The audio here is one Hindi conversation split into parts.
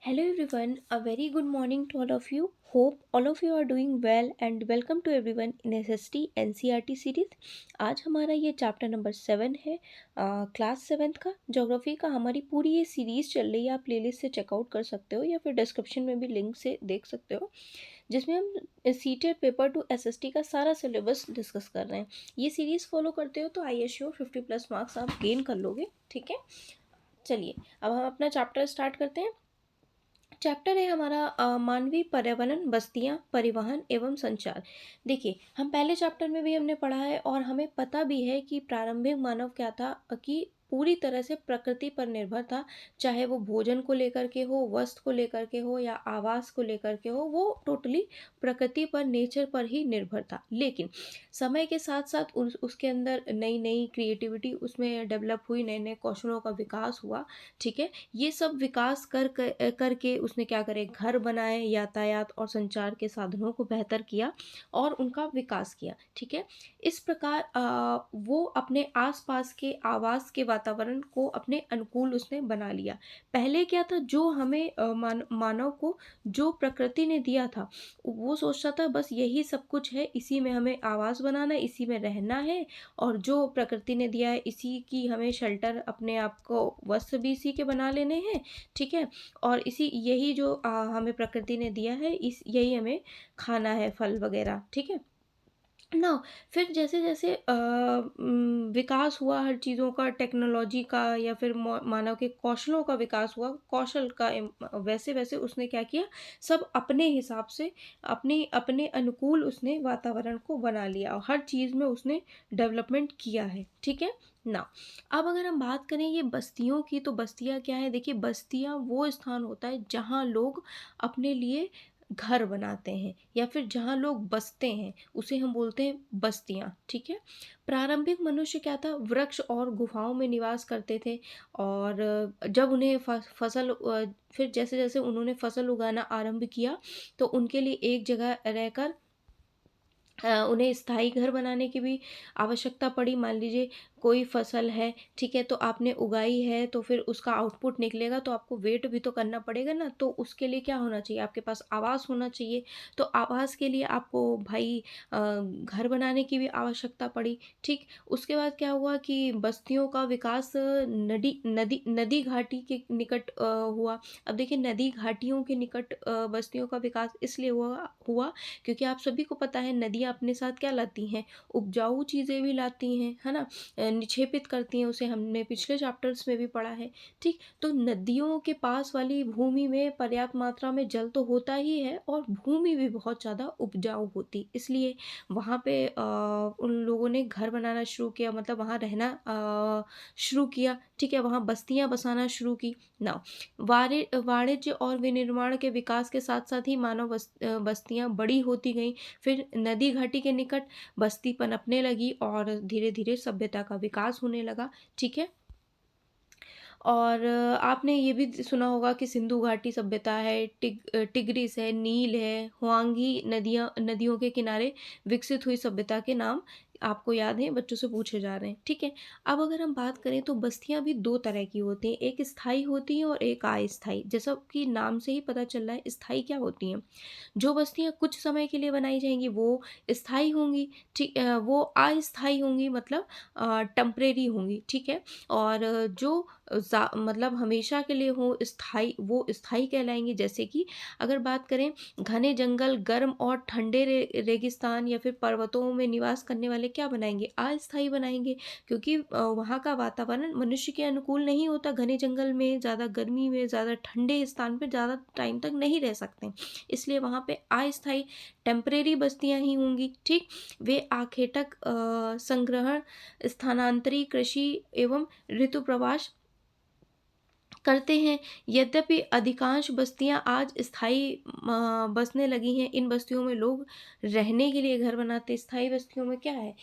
Hello everyone, a very good morning to all of you. Hope all of you are doing well and welcome to everyone in SST NCERT series. आज हमारा ये चैप्टर नंबर 7 है, क्लास 7th का ज्योग्राफी का। हमारी पूरी ये सीरीज़ चल रही है, आप प्लेलिस्ट से चेकआउट कर सकते हो या फिर डिस्क्रिप्शन में भी लिंक से देख सकते हो, जिसमें हम सीटेट पेपर टू एसएसटी का सारा सिलेबस डिस्कस कर रहे हैं। ये सीरीज़ फॉलो करते हो तो आई एस श्योर 50+ मार्क्स आप गेन कर लोगे। ठीक है, चलिए अब हम अपना चैप्टर स्टार्ट करते हैं। चैप्टर है हमारा मानवीय पर्यावरण, बस्तियां, परिवहन एवं संचार। देखिए, हम पहले चैप्टर में भी हमने पढ़ा है और हमें पता भी है कि प्रारंभिक मानव क्या था, कि पूरी तरह से प्रकृति पर निर्भर था। चाहे वो भोजन को लेकर के हो, वस्त्र को लेकर के हो या आवास को लेकर के हो, वो टोटली प्रकृति पर, नेचर पर ही निर्भर था। लेकिन समय के साथ साथ उसके अंदर नई नई क्रिएटिविटी उसमें डेवलप हुई, नए नए कौशलों का विकास हुआ। ठीक है, ये सब विकास करके उसने क्या करे, घर बनाए, यातायात और संचार के साधनों को बेहतर किया और उनका विकास किया। ठीक है, इस प्रकार वो अपने आसपास के आवास के वातावरण को अपने अनुकूल उसने बना लिया। पहले क्या था, जो हमें मानव को जो प्रकृति ने दिया था, वो सोचता था बस यही सब कुछ है, इसी में हमें आवास बनाना है, इसी में रहना है, और जो प्रकृति ने दिया है इसी की हमें शेल्टर, अपने आप को वस्त्र भी इसी के बना लेने हैं। ठीक है, और इसी यही जो हमें प्रकृति ने दिया है, इस यही हमें खाना है, फल वगैरह। ठीक है ना। फिर जैसे जैसे विकास हुआ हर चीज़ों का, टेक्नोलॉजी का या फिर मानव के कौशलों का विकास हुआ, कौशल का वैसे वैसे उसने क्या किया, सब अपने हिसाब से, अपने अपने अनुकूल उसने वातावरण को बना लिया और हर चीज़ में उसने डेवलपमेंट किया है। ठीक है ना। अब अगर हम बात करें ये बस्तियों की, तो बस्तियां क्या है। देखिए, बस्तियां वो स्थान होता है जहाँ लोग अपने लिए घर बनाते हैं या फिर जहाँ लोग बसते हैं, उसे हम बोलते हैं बस्तियाँ। ठीक है, प्रारंभिक मनुष्य क्या था, वृक्ष और गुफाओं में निवास करते थे। और जब उन्हें फसल फिर जैसे जैसे उन्होंने फसल उगाना आरंभ किया, तो उनके लिए एक जगह रहकर उन्हें स्थायी घर बनाने की भी आवश्यकता पड़ी। मान लीजिए कोई फसल है, ठीक है, तो आपने उगाई है, तो फिर उसका आउटपुट निकलेगा, तो आपको वेट भी तो करना पड़ेगा ना। तो उसके लिए क्या होना चाहिए, आपके पास आवास होना चाहिए। तो आवास के लिए आपको भाई घर बनाने की भी आवश्यकता पड़ी। ठीक, उसके बाद क्या हुआ कि बस्तियों का विकास नदी नदी नदी घाटी के निकट हुआ। अब देखिए, नदी घाटियों के निकट बस्तियों का विकास इसलिए हुआ क्योंकि आप सभी को पता है, नदियाँ अपने साथ क्या लाती हैं, उपजाऊ चीज़ें भी लाती हैं, है ना, निक्षेपित करती हैं उसे, हमने पिछले चैप्टर्स में भी पढ़ा है। ठीक, तो नदियों के पास वाली भूमि में पर्याप्त मात्रा में जल तो होता ही है और भूमि भी बहुत ज़्यादा उपजाऊ होती, इसलिए वहाँ पे उन लोगों ने घर बनाना शुरू किया, मतलब वहाँ रहना शुरू किया। ठीक है, वहाँ बस्तियाँ बसाना शुरू की ना। वाणिज्य और विनिर्माण के विकास के साथ साथ ही मानव बस्तियाँ बड़ी होती गईं। फिर नदी घाटी के निकट बस्ती पनपने लगी और धीरे धीरे सभ्यता का विकास होने लगा। ठीक है, और आपने ये भी सुना होगा कि सिंधु घाटी सभ्यता है, टिग्रिस है, नील है, हुआंगी नदियों के किनारे विकसित हुई सभ्यता के नाम आपको याद है, बच्चों से पूछे जा रहे हैं। ठीक है, अब अगर हम बात करें तो बस्तियां भी दो तरह की होती हैं, एक स्थायी होती हैं और एक अस्थायी। जैसा कि नाम से ही पता चल रहा है, स्थायी क्या होती हैं, जो बस्तियां कुछ समय के लिए बनाई जाएंगी वो स्थायी होंगी। ठीक, वो अस्थायी होंगी, मतलब टेम्परेरी होंगी। ठीक है, और जो मतलब हमेशा के लिए हो, स्थायी, वो स्थायी कहलाएंगे। जैसे कि अगर बात करें, घने जंगल, गर्म और ठंडे रेगिस्तान या फिर पर्वतों में निवास करने वाले क्या बनाएंगे, अस्थायी बनाएंगे, क्योंकि वहाँ का वातावरण मनुष्य के अनुकूल नहीं होता। घने जंगल में ज़्यादा गर्मी में, ज़्यादा ठंडे स्थान पर ज़्यादा टाइम तक नहीं रह सकते, इसलिए वहाँ पे अस्थायी टेम्परेरी बस्तियाँ ही होंगी। ठीक, वे आखेटक, संग्रहण, स्थानांतरी कृषि एवं ऋतु प्रवास करते हैं। यद्यपि अधिकांश बस्तियां आज स्थायी बसने लगी हैं। इन बस्तियों में लोग रहने के लिए घर बनाते हैं। स्थायी बस्तियों में क्या है,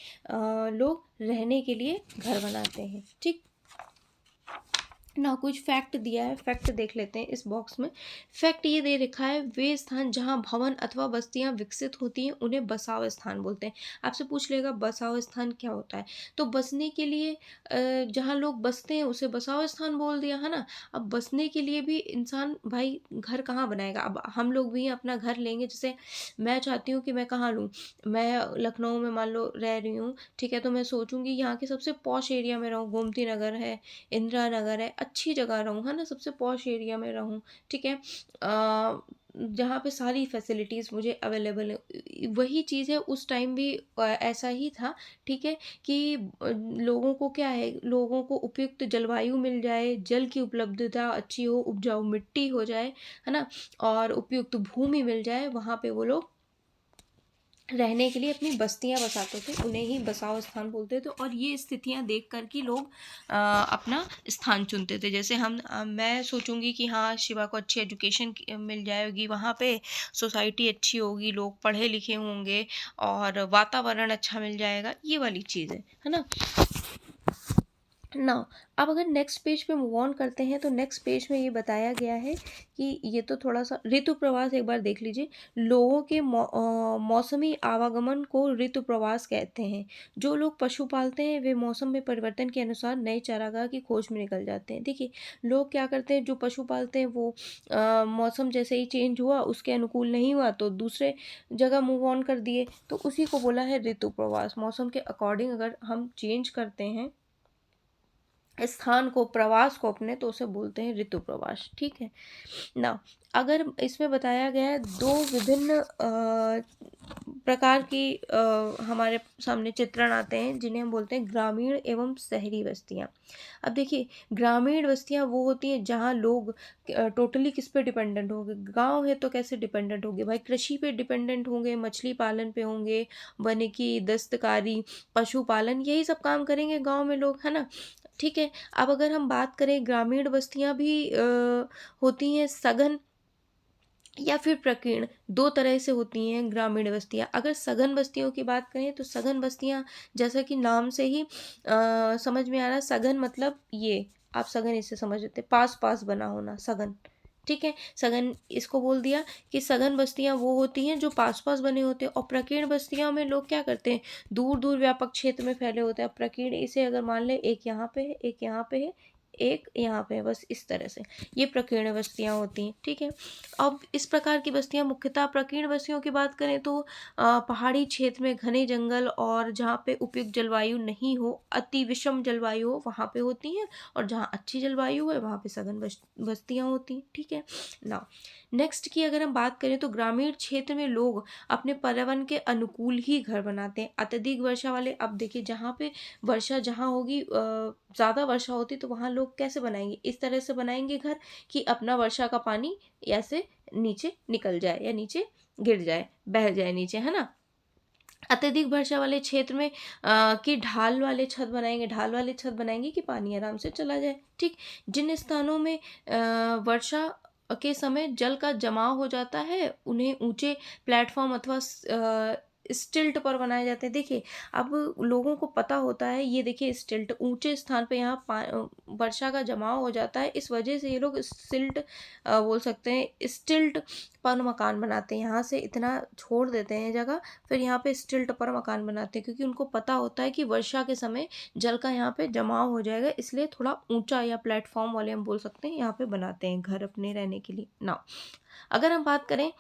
लोग रहने के लिए घर बनाते हैं। ठीक, ना कुछ फैक्ट दिया है, फैक्ट देख लेते हैं इस बॉक्स में। फैक्ट ये दे रखा है, वे स्थान जहाँ भवन अथवा बस्तियां विकसित होती हैं उन्हें बसाव स्थान बोलते हैं। आपसे पूछ लेगा बसाव स्थान क्या होता है, तो बसने के लिए जहाँ लोग बसते हैं उसे बसाव स्थान बोल दिया, है ना। अब बसने के लिए भी इंसान भाई घर कहाँ बनाएगा, अब हम लोग भी अपना घर लेंगे, जैसे मैं चाहती हूँ कि मैं कहाँ लूँ, मैं लखनऊ में मान लो रह रही हूँ, ठीक है, तो मैं सोचूंगी यहाँ के सबसे पॉश एरिया में रहूँ, गोमती नगर है, इंदिरा नगर है, अच्छी जगह रहूँ, है ना, सबसे पॉश एरिया में रहूँ, ठीक है, जहाँ पे सारी फैसिलिटीज़ मुझे अवेलेबल है। वही चीज़ है उस टाइम भी ऐसा ही था, ठीक है, कि लोगों को क्या है, लोगों को उपयुक्त जलवायु मिल जाए, जल की उपलब्धता अच्छी हो, उपजाऊ मिट्टी हो जाए, है ना, और उपयुक्त भूमि मिल जाए, वहाँ पे वो लोग रहने के लिए अपनी बस्तियां बसाते थे, उन्हें ही बसाव स्थान बोलते थे। और ये स्थितियां देख कर के लोग अपना स्थान चुनते थे। जैसे मैं सोचूंगी कि हाँ, शिवा को अच्छी एजुकेशन मिल जाएगी, वहाँ पे सोसाइटी अच्छी होगी, लोग पढ़े लिखे होंगे और वातावरण अच्छा मिल जाएगा, ये वाली चीज़ है ना। ना, अब अगर नेक्स्ट पेज पे मूव ऑन करते हैं तो नेक्स्ट पेज में ये बताया गया है कि ये तो थोड़ा सा ऋतु प्रवास एक बार देख लीजिए। लोगों के मौसमी आवागमन को ऋतु प्रवास कहते हैं। जो लोग पशु पालते हैं वे मौसम में परिवर्तन के अनुसार नए चारागाह की खोज में निकल जाते हैं। देखिए, लोग क्या करते हैं, जो पशु पालते हैं वो मौसम जैसे ही चेंज हुआ, उसके अनुकूल नहीं हुआ तो दूसरे जगह मूव ऑन कर दिए, तो उसी को बोला है ऋतु प्रवास। मौसम के अकॉर्डिंग अगर हम चेंज करते हैं स्थान को, प्रवास को अपने, तो उसे बोलते हैं ऋतु प्रवास, ठीक है ना। अगर इसमें बताया गया है दो विभिन्न प्रकार की हमारे सामने चित्रण आते हैं जिन्हें हम बोलते हैं ग्रामीण एवं शहरी बस्तियां। अब देखिए, ग्रामीण बस्तियां वो होती हैं जहां लोग टोटली किस पे डिपेंडेंट होंगे, गांव है तो कैसे डिपेंडेंट होंगे भाई, कृषि पे डिपेंडेंट होंगे, मछली पालन पे होंगे, वानिकी, दस्तकारी, पशुपालन, यही सब काम करेंगे गांव में लोग, है ना, ठीक है। अब अगर हम बात करें, ग्रामीण बस्तियां भी होती हैं सघन या फिर प्रकीर्ण, दो तरह से होती हैं ग्रामीण बस्तियां। अगर सघन बस्तियों की बात करें तो सघन बस्तियां, जैसा कि नाम से ही समझ में आ रहा है, सघन मतलब ये आप सघन इससे समझ लेते, पास पास बना होना, सघन, ठीक है। सघन इसको बोल दिया कि सघन बस्तियां वो होती हैं जो पास पास बने होते हैं। और प्रकीर्ण बस्तियों में लोग क्या करते हैं, दूर दूर व्यापक क्षेत्र में फैले होते हैं। अब प्रकीर्ण इसे अगर मान ले, एक यहाँ पे है, एक यहाँ पे है, एक यहाँ पे है, बस इस तरह से ये प्रकीर्ण बस्तियां होती हैं, ठीक है। अब इस प्रकार की बस्तियां, मुख्यतः प्रकीर्ण बस्तियों की बात करें तो पहाड़ी क्षेत्र में घने जंगल और जहाँ पे उपयुक्त जलवायु नहीं हो, अति विषम जलवायु हो, वहाँ पे होती हैं। और जहाँ अच्छी जलवायु है वहाँ पे सघन बस्तियां होती हैं, ठीक है ना। नेक्स्ट की अगर हम बात करें तो ग्रामीण क्षेत्र में लोग अपने पर्यावरण के अनुकूल ही घर बनाते हैं। अत्यधिक वर्षा वाले, अब देखिए जहाँ पे वर्षा जहाँ होगी, ज़्यादा वर्षा होती तो वहाँ लोग कैसे बनाएंगे, इस तरह से बनाएंगे घर कि अपना वर्षा का पानी ऐसे नीचे निकल जाए या नीचे गिर जाए, बह जाए नीचे, है ना। अत्यधिक वर्षा वाले क्षेत्र में कि ढाल वाले छत बनाएंगे, ढाल वाले छत बनाएंगे कि पानी आराम से चला जाए, ठीक। जिन स्थानों में वर्षा के समय जल का जमाव हो जाता है उन्हें ऊंचे प्लेटफॉर्म अथवा स्टिल्ट पर बनाए जाते हैं। देखिए, अब लोगों को पता होता है, ये देखिए स्टिल्ट, ऊंचे स्थान पे यहाँ वर्षा का जमाव हो जाता है, इस वजह से ये लोग सिल्ट बोल सकते हैं, स्टिल्ट पर मकान बनाते हैं। यहाँ से इतना छोड़ देते हैं जगह, फिर यहाँ पे स्टिल्ट पर मकान बनाते हैं, क्योंकि उनको पता होता है कि वर्षा के समय जल का यहाँ पे जमाव हो जाएगा, इसलिए थोड़ा ऊंचा या प्लेटफॉर्म वाले हम बोल सकते हैं यहाँ पे बनाते हैं घर अपने रहने के लिए ना। अगर हम बात करें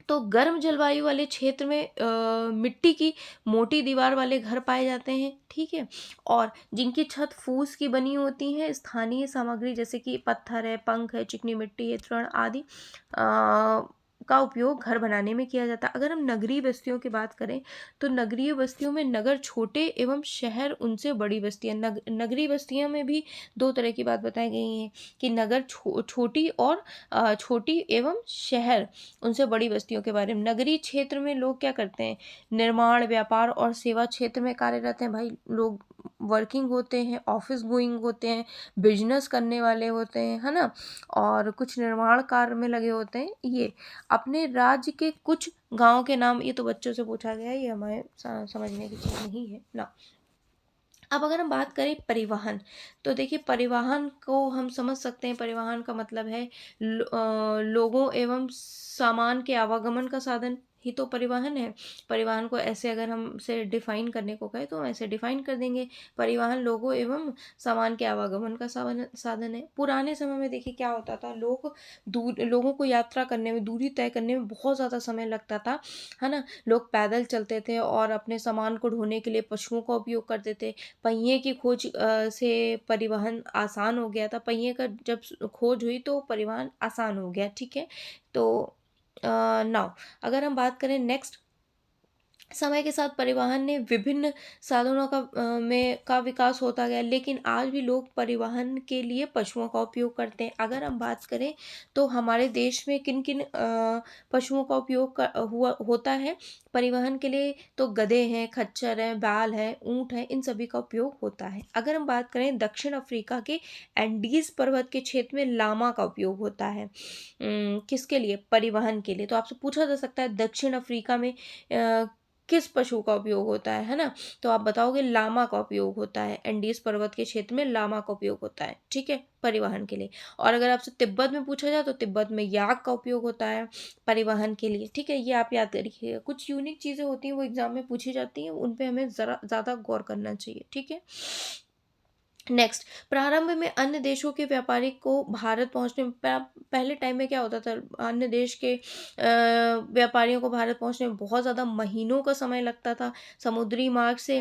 तो गर्म जलवायु वाले क्षेत्र में मिट्टी की मोटी दीवार वाले घर पाए जाते हैं, ठीक है। और जिनकी छत फूस की बनी होती है, स्थानीय सामग्री जैसे कि पत्थर है, पंख है, चिकनी मिट्टी है, तृण आदि का उपयोग घर बनाने में किया जाता है। अगर हम नगरीय बस्तियों की बात करें तो नगरीय बस्तियों में नगर छोटे एवं शहर उनसे बड़ी बस्तियां, नगरीय बस्तियों में भी दो तरह की बात बताई गई है कि नगर छोटी और छोटी एवं शहर उनसे बड़ी बस्तियों के बारे में। नगरीय क्षेत्र में लोग क्या करते हैं, निर्माण, व्यापार और सेवा क्षेत्र में कार्यरत हैं। भाई लोग वर्किंग होते हैं, ऑफिस गोइंग होते हैं, बिजनेस करने वाले होते हैं, है ना, और कुछ निर्माण कार्य में लगे होते हैं। ये अपने राज्य के कुछ गांव के नाम, ये तो बच्चों से पूछा गया है, ये हमारे समझने की चीज़ नहीं है ना। अब अगर हम बात करें परिवहन, तो देखिए परिवहन को हम समझ सकते हैं, परिवहन का मतलब है लोगों एवं सामान के आवागमन का साधन ही तो परिवहन है। परिवहन को ऐसे अगर हम से डिफाइन करने को कहें तो हम ऐसे डिफाइन कर देंगे, परिवहन लोगों एवं सामान के आवागमन का साधन साधन है। पुराने समय में देखिए क्या होता था, लोगों को यात्रा करने में, दूरी तय करने में बहुत ज़्यादा समय लगता था, है ना? लोग पैदल चलते थे और अपने सामान को ढोने के लिए पशुओं का उपयोग करते थे। पहिए की खोज से परिवहन आसान हो गया था। पहिए का जब खोज हुई तो परिवहन आसान हो गया, ठीक है। तो नाउ अगर हम बात करें नेक्स्ट, समय के साथ परिवहन ने विभिन्न साधनों का विकास होता गया, लेकिन आज भी लोग परिवहन के लिए पशुओं का उपयोग करते हैं। अगर हम बात करें तो हमारे देश में किन किन पशुओं का उपयोग होता है परिवहन के लिए, तो गधे हैं, खच्चर हैं, बैल हैं, ऊंट हैं, इन सभी का उपयोग होता है। अगर हम बात करें दक्षिण अफ्रीका के एंडीज पर्वत के क्षेत्र में लामा का उपयोग होता है, किसके लिए? परिवहन के लिए। तो आपसे पूछा जा सकता है दक्षिण अफ्रीका में किस पशु का उपयोग होता है ना? तो आप बताओगे लामा का उपयोग होता है, एंडीज पर्वत के क्षेत्र में लामा का उपयोग होता है, ठीक है, परिवहन के लिए। और अगर आपसे तिब्बत में पूछा जाए तो तिब्बत में याक का उपयोग होता है परिवहन के लिए, ठीक है। ये आप याद रखिएगा, कुछ यूनिक चीज़ें होती हैं वो एग्जाम में पूछी जाती हैं, उन पे हमें ज़रा ज़्यादा गौर करना चाहिए, ठीक है। नेक्स्ट, प्रारंभ में अन्य देशों के व्यापारी को भारत पहुंचने में पहले टाइम में क्या होता था, अन्य देश के व्यापारियों को भारत पहुंचने में बहुत ज़्यादा महीनों का समय लगता था। समुद्री मार्ग से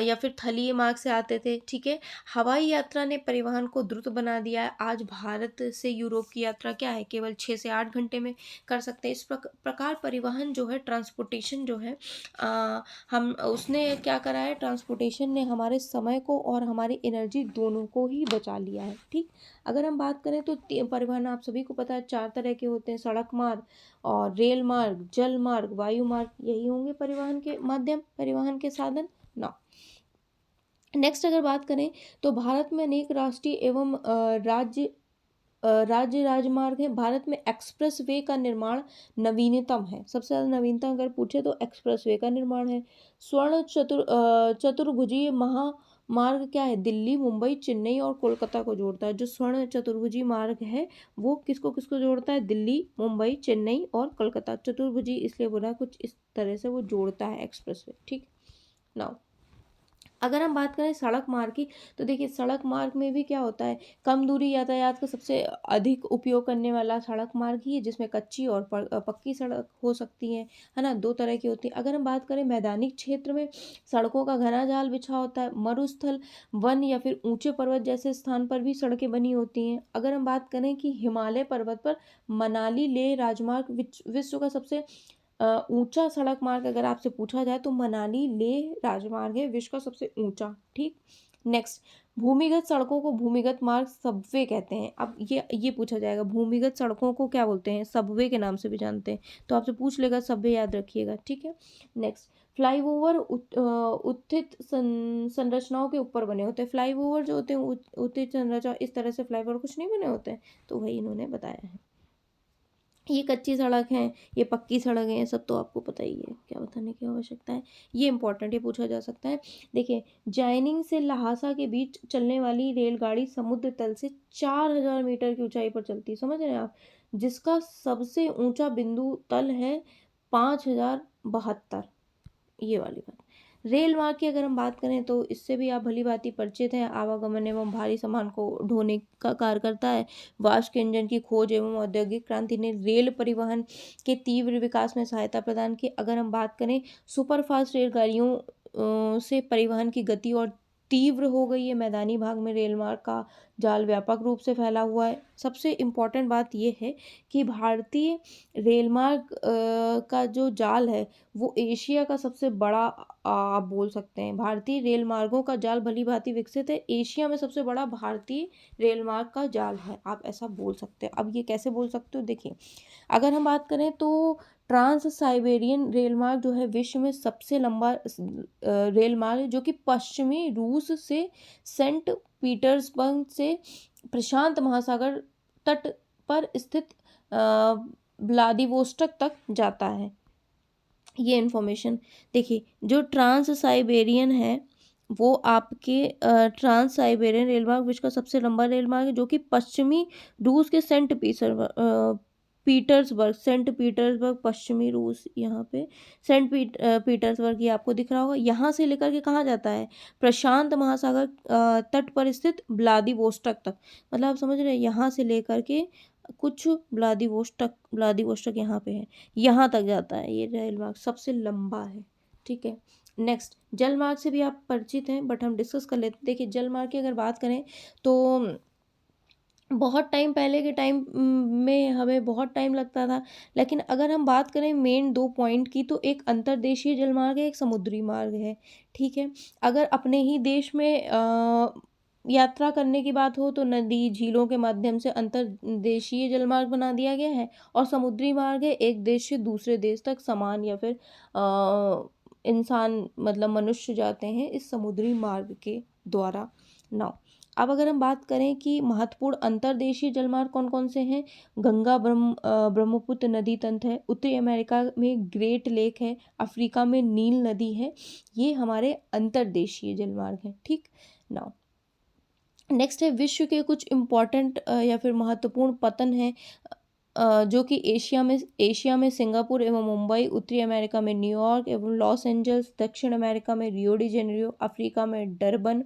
या फिर थलीय मार्ग से आते थे, ठीक है। हवाई यात्रा ने परिवहन को द्रुत बना दिया है। आज भारत से यूरोप की यात्रा क्या है, केवल 6 से 8 घंटे में कर सकते हैं। इस प्रकार परिवहन जो है, ट्रांसपोर्टेशन जो है, हम उसने क्या करा है, ट्रांसपोर्टेशन ने हमारे समय को और हमारी एनर्जी दोनों को ही बचा लिया है, ठीक। अगर हम बात करें तो परिवहन आप सभी को पता है 4 तरह के होते हैं, सड़क मार्ग और रेल मार्ग, जल मार्ग, वायु मार्ग, यही होंगे परिवहन के माध्यम, परिवहन के साधन ना। नेक्स्ट अगर बात करें तो भारत में अनेक राष्ट्रीय एवं राज्य राजमार्ग है। भारत में एक्सप्रेस वे का निर्माण नवीनतम है, सबसे ज़्यादा नवीनतम अगर पूछे तो एक्सप्रेस वे का निर्माण है। स्वर्ण चतुर्भुजीय महामार्ग क्या है, दिल्ली, मुंबई, चेन्नई और कोलकाता को जोड़ता है। जो स्वर्ण चतुर्भुजी मार्ग है वो किसको किसको जोड़ता है, दिल्ली, मुंबई, चेन्नई और कोलकाता। चतुर्भुजी इसलिए बोला, कुछ इस तरह से वो जोड़ता है एक्सप्रेस वे, ठीक। नाउ अगर हम बात करें सड़क मार्ग की, तो देखिए सड़क मार्ग में भी क्या होता है, कम दूरी यातायात का सबसे अधिक उपयोग करने वाला सड़क मार्ग ही है, जिसमें कच्ची और पक्की सड़क हो सकती है ना, 2 तरह की होती है। अगर हम बात करें मैदानी क्षेत्र में सड़कों का घना जाल बिछा होता है। मरुस्थल, वन या फिर ऊंचे पर्वत जैसे स्थान पर भी सड़कें बनी होती हैं। अगर हम बात करें कि हिमालय पर्वत पर मनाली लेह राजमार्ग विश्व का सबसे ऊंचा सड़क मार्ग अगर आपसे पूछा जाए तो मनाली लेह राजमार्ग है, विश्व का सबसे ऊंचा, ठीक। नेक्स्ट, भूमिगत सड़कों को भूमिगत मार्ग सबवे कहते हैं। अब ये पूछा जाएगा, भूमिगत सड़कों को क्या बोलते हैं, सबवे के नाम से भी जानते हैं, तो आपसे पूछ लेगा, सबवे याद रखिएगा, ठीक है। नेक्स्ट, फ्लाईओवर उत्थित संरचनाओं के ऊपर बने होते हैं। फ्लाईओवर जो होते हैं उत्थित संरचना, इस तरह से फ्लाईओवर कुछ नहीं बने होते हैं, तो वही इन्होंने बताया है। ये कच्ची सड़क है, ये पक्की सड़क है, सब तो आपको पता ही है, क्या बताने की आवश्यकता है। ये इंपॉर्टेंट, ये पूछा जा सकता है। देखिए, जाइनिंग से लहासा के बीच चलने वाली रेलगाड़ी समुद्र तल से 4000 मीटर की ऊंचाई पर चलती है, समझ रहे हैं आप, जिसका सबसे ऊंचा बिंदु तल है 5072, ये वाली बात। रेल मार्ग की अगर हम बात करें तो इससे भी आप भली भांति परिचित हैं, आवागमन एवं भारी सामान को ढोने का कार्य करता है। वाष्प इंजन की खोज एवं औद्योगिक क्रांति ने रेल परिवहन के तीव्र विकास में सहायता प्रदान की। अगर हम बात करें सुपरफास्ट रेलगाड़ियों से परिवहन की गति और तीव्र हो गई है। मैदानी भाग में रेल मार्ग का जाल व्यापक रूप से फैला हुआ है। सबसे इम्पोर्टेंट बात यह है कि भारतीय रेल मार्ग का जो जाल है वो एशिया का सबसे बड़ा, आप बोल सकते हैं, भारतीय रेल मार्गों का जाल भली भांति विकसित है, एशिया में सबसे बड़ा भारतीय रेल मार्ग का जाल है, आप ऐसा बोल सकते हैं। अब ये कैसे बोल सकते हो, देखिए, अगर हम बात करें तो ट्रांस साइबेरियन रेल मार्ग जो है विश्व में सबसे लंबा रेल मार्ग है, जो कि पश्चिमी रूस से सेंट पीटर्सबर्ग से प्रशांत महासागर तट पर स्थित व्लादिवोस्टक तक जाता है। ये इन्फॉर्मेशन देखिए, जो ट्रांस साइबेरियन है वो आपके ट्रांस साइबेरियन रेल मार्ग विश्व का सबसे लंबा रेल मार्ग है, जो कि पश्चिमी रूस के सेंट पीटर्सबर्ग पश्चिमी रूस, यहाँ पे पीटर्सबर्ग ये आपको दिख रहा होगा। यहाँ से लेकर के कहाँ जाता है, प्रशांत महासागर तट पर स्थित व्लादिवोस्टोक तक। मतलब आप समझ रहे हैं, यहाँ से लेकर के कुछ व्लादिवोस्टोक यहाँ पे है, यहाँ तक जाता है ये रेल मार्ग, सबसे लंबा है। ठीक है, नेक्स्ट जल मार्ग से भी आप परिचित हैं, बट हम डिस्कस कर लेते हैं। देखिए जल मार्ग की अगर बात करें तो बहुत टाइम पहले के टाइम में हमें बहुत टाइम लगता था, लेकिन अगर हम बात करें मेन 2 पॉइंट की, तो एक अंतर्देशीय जलमार्ग है, एक समुद्री मार्ग है। ठीक है, अगर अपने ही देश में यात्रा करने की बात हो तो नदी झीलों के माध्यम से अंतर्देशीय जलमार्ग बना दिया गया है, और समुद्री मार्ग है एक देश से दूसरे देश तक सामान या फिर इंसान मतलब मनुष्य जाते हैं इस समुद्री मार्ग के द्वारा। नाउ अब अगर हम बात करें कि महत्वपूर्ण अंतर्देशीय जलमार्ग कौन कौन से हैं, गंगा ब्रह्मपुत्र नदी तंत्र है, उत्तरी अमेरिका में ग्रेट लेक है, अफ्रीका में नील नदी है, ये हमारे अंतर्देशीय जलमार्ग हैं। ठीक, नाउ नेक्स्ट है विश्व के कुछ इम्पॉर्टेंट या फिर महत्वपूर्ण पतन है, जो कि एशिया में सिंगापुर एवं मुंबई, उत्तरी अमेरिका में न्यूयॉर्क एवं लॉस एंजल्स, दक्षिण अमेरिका में रियो डी जेनेरियो, अफ्रीका में डरबन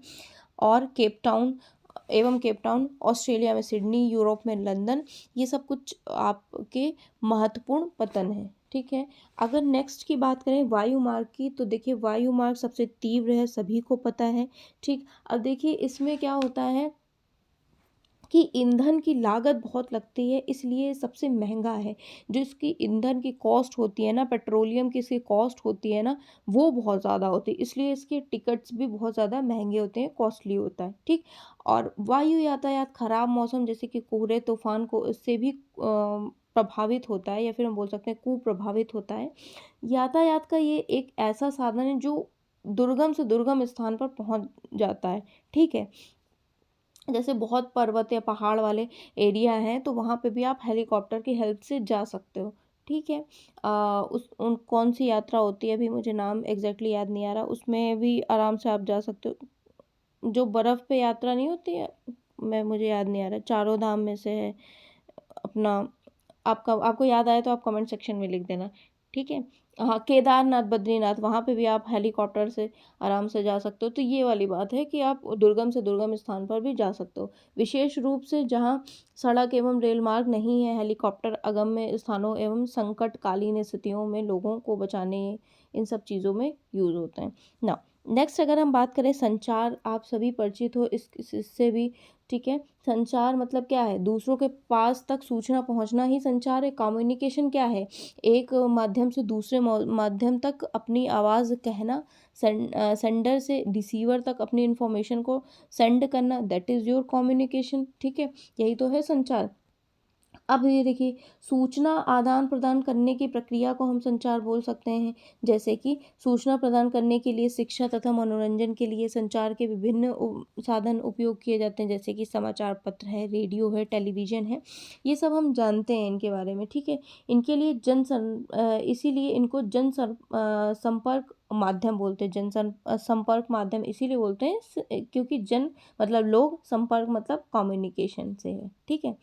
और केप टाउन, ऑस्ट्रेलिया में सिडनी, यूरोप में लंदन, ये सब कुछ आपके महत्वपूर्ण पतन है। ठीक है, अगर नेक्स्ट की बात करें वायु मार्ग की, तो देखिए वायु मार्ग सबसे तीव्र है, सभी को पता है। ठीक, अब देखिए इसमें क्या होता है कि ईंधन की लागत बहुत लगती है, इसलिए सबसे महंगा है। जो इसकी ईंधन की कॉस्ट होती है ना, पेट्रोलियम की इसकी कॉस्ट होती है ना, वो बहुत ज़्यादा होती है, इसलिए इसके टिकट्स भी बहुत ज़्यादा महंगे होते हैं, कॉस्टली होता है। ठीक, और वायु यातायात खराब मौसम जैसे कि कोहरे तूफान को इससे भी प्रभावित होता है, या फिर हम बोल सकते हैं कुप्रभावित होता है। यातायात का ये एक ऐसा साधन है जो दुर्गम से दुर्गम स्थान पर पहुंच जाता है। ठीक है, जैसे बहुत पर्वत या पहाड़ वाले एरिया हैं, तो वहाँ पे भी आप हेलीकॉप्टर की हेल्प से जा सकते हो। ठीक है, कौन सी यात्रा होती है, अभी मुझे नाम एग्जैक्टली याद नहीं आ रहा, उसमें भी आराम से आप जा सकते हो। जो बर्फ़ पे यात्रा नहीं होती है, मुझे याद नहीं आ रहा, चारों धाम में से है अपना, आपको याद आए तो आप कमेंट सेक्शन में लिख देना। ठीक है, हाँ केदारनाथ बद्रीनाथ, वहाँ पे भी आप हेलीकॉप्टर से आराम से जा सकते हो। तो ये वाली बात है कि आप दुर्गम से दुर्गम स्थान पर भी जा सकते हो, विशेष रूप से जहाँ सड़क एवं रेल मार्ग नहीं है। हेलीकॉप्टर अगम्य स्थानों एवं संकटकालीन स्थितियों में लोगों को बचाने, इन सब चीज़ों में यूज़ होते हैं ना। नेक्स्ट अगर हम बात करें संचार, आप सभी परिचित हो इससे भी। ठीक है, संचार मतलब क्या है, दूसरों के पास तक सूचना पहुंचना ही संचार है। कम्युनिकेशन क्या है, एक माध्यम से दूसरे माध्यम तक अपनी आवाज़ कहना, सेंडर से रिसीवर तक अपनी इंफॉर्मेशन को सेंड करना, दैट इज़ योर कम्युनिकेशन। ठीक है, यही तो है संचार। अब ये देखिए, सूचना आदान प्रदान करने की प्रक्रिया को हम संचार बोल सकते हैं। जैसे कि सूचना प्रदान करने के लिए शिक्षा तथा मनोरंजन के लिए संचार के विभिन्न साधन उपयोग किए जाते हैं, जैसे कि समाचार पत्र है, रेडियो है, टेलीविज़न है, ये सब हम जानते हैं इनके बारे में। ठीक है, इनके लिए इसीलिए इनको संपर्क माध्यम बोलते हैं। संपर्क माध्यम इसीलिए बोलते हैं क्योंकि जन मतलब लोग, संपर्क मतलब कम्युनिकेशन से है। ठीक है,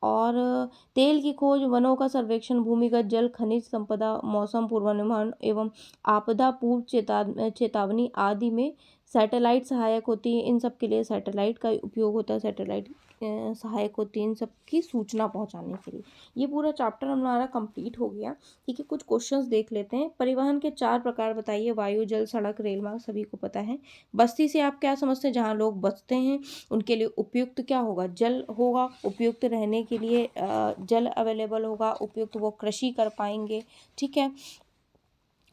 और तेल की खोज, वनों का सर्वेक्षण, भूमिगत जल, खनिज संपदा, मौसम पूर्वानुमान एवं आपदा पूर्व चेतावनी आदि में सैटेलाइट सहायक होती है। इन सब के लिए सैटेलाइट का उपयोग होता है, सैटेलाइट सहायक होती है इन सब की सूचना पहुंचाने के लिए। ये पूरा चैप्टर हमारा कंप्लीट हो गया। ठीक है, कुछ क्वेश्चंस देख लेते हैं। परिवहन के 4 प्रकार बताइए, वायु, जल, सड़क, रेल मार्ग, सभी को पता है। बस्ती से आप क्या समझते हैं, जहाँ लोग बसते हैं उनके लिए उपयुक्त क्या होगा, जल होगा, उपयुक्त रहने के लिए जल अवेलेबल होगा, उपयुक्त वो कृषि कर पाएंगे। ठीक है,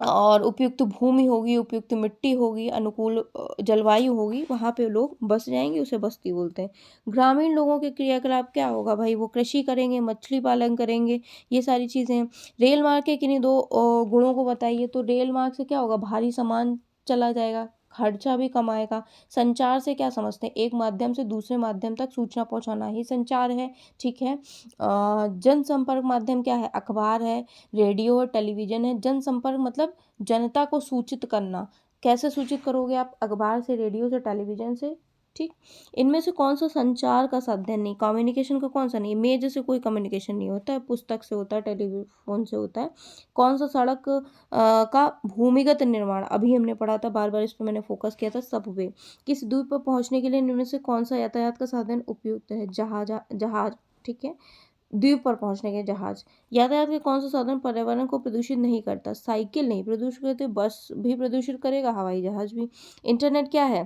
और उपयुक्त भूमि होगी, उपयुक्त मिट्टी होगी, अनुकूल जलवायु होगी, वहाँ पे लोग बस जाएंगे, उसे बस्ती बोलते हैं। ग्रामीण लोगों के क्रियाकलाप क्या होगा भाई, वो कृषि करेंगे, मछली पालन करेंगे, ये सारी चीज़ें। रेल मार्ग के किन्हीं 2 गुणों को बताइए, तो रेल मार्ग से क्या होगा, भारी सामान चला जाएगा, खर्चा भी कम आएगा। संचार से क्या समझते हैं, एक माध्यम से दूसरे माध्यम तक सूचना पहुंचाना ही संचार है। ठीक है, जनसंपर्क माध्यम क्या है, अखबार है, रेडियो है, टेलीविजन है। जनसंपर्क मतलब जनता को सूचित करना, कैसे सूचित करोगे आप? अखबार से, रेडियो से, टेलीविज़न से, ठीक। इनमें से कौन सा संचार का साधन नहीं, कम्युनिकेशन का कौन सा नहीं? मेज से कोई कम्युनिकेशन नहीं होता है, पुस्तक से होता है, टेलीफोन से होता है। कौन सा सड़क का भूमिगत निर्माण, अभी हमने पढ़ा था, बार बार इस पर मैंने फोकस किया था, सबवे। किस द्वीप पर पहुंचने के लिए इनमें से कौन सा यातायात का साधन उपयुक्त है? जहाज, ठीक है। द्वीप पर पहुंचने के जहाज। यातायात के कौन सा साधन पर्यावरण को प्रदूषित नहीं करता? साइकिल नहीं प्रदूषित करती, बस भी प्रदूषित करेगा, हवाई जहाज भी। इंटरनेट क्या है?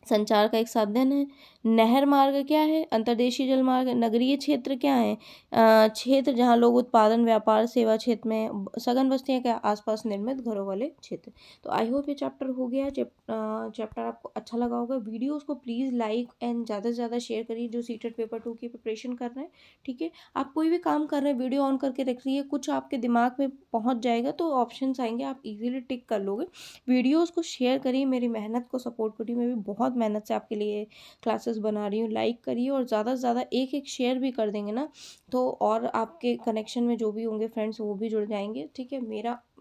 संचार का एक साधन है। नहर मार्ग क्या है? अंतर्देशीय जल मार्ग। नगरीय क्षेत्र क्या है? क्षेत्र जहाँ लोग उत्पादन, व्यापार, सेवा क्षेत्र में, सघन बस्तियाँ क्या? आसपास निर्मित घरों वाले क्षेत्र। तो आई होप ये चैप्टर हो गया। चैप्टर आपको अच्छा लगा होगा। वीडियोस को प्लीज़ लाइक एंड ज़्यादा से ज़्यादा शेयर करिए जो सीटेट पेपर 2 की प्रिपरेशन कर रहे हैं, ठीक है। आप कोई भी काम कर रहे हैं, वीडियो ऑन करके रखिए, कुछ आपके दिमाग में पहुँच जाएगा तो ऑप्शंस आएंगे, आप इजीली टिक कर लोगे। वीडियोस को शेयर करिए, मेरी मेहनत को सपोर्ट करिए। मैं भी बहुत मेहनत से आपके लिए क्लासेस बना रही हूँ। लाइक करिए और ज़्यादा से ज़्यादा एक एक शेयर भी कर देंगे ना, तो और आपके कनेक्शन में जो भी होंगे फ्रेंड्स वो भी जुड़ जाएंगे, ठीक है।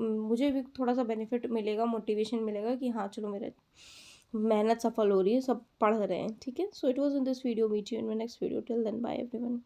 मुझे भी थोड़ा सा बेनिफिट मिलेगा, मोटिवेशन मिलेगा कि हाँ चलो मेरा मेहनत सफल हो रही है, सब पढ़ रहे हैं, ठीक है। So it was in this video, meet you in my next video, till then bye everyone.